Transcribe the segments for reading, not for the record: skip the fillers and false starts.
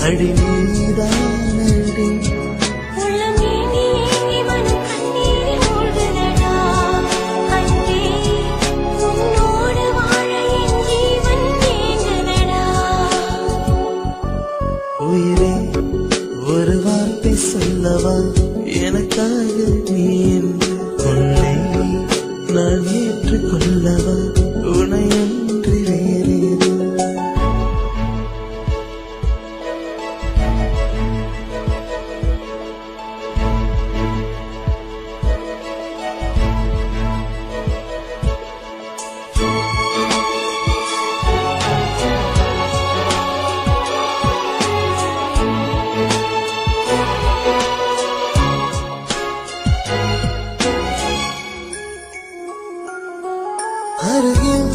அடி நீதானடி உயிரே ஒரு வார்த்தை சொல்லவா எனக்காக நீ என்று உன்னை நான் ஏற்றுக்கொள்ளவா உனையன்றி வேறேது அருகில்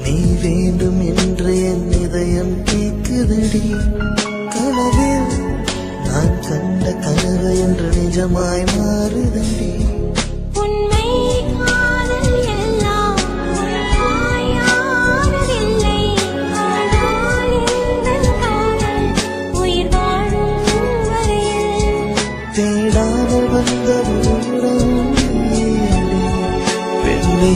நீ வேண்டும் என்று என் இதயம் கேட்குதடி கனவில் நான் கண்ட கனவு என்று நிஜமாய் மாறுதடி உண்மை காதல் எல்லாம் உண்மையானதில்லை ஆனால் எந்தன் காதல் உயிர் வாழும் வரையில் தேடாமல் வந்த உறவு நீயடி பெண்ணே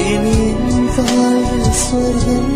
இனி என் வாழ்வில் சொர்க்கம்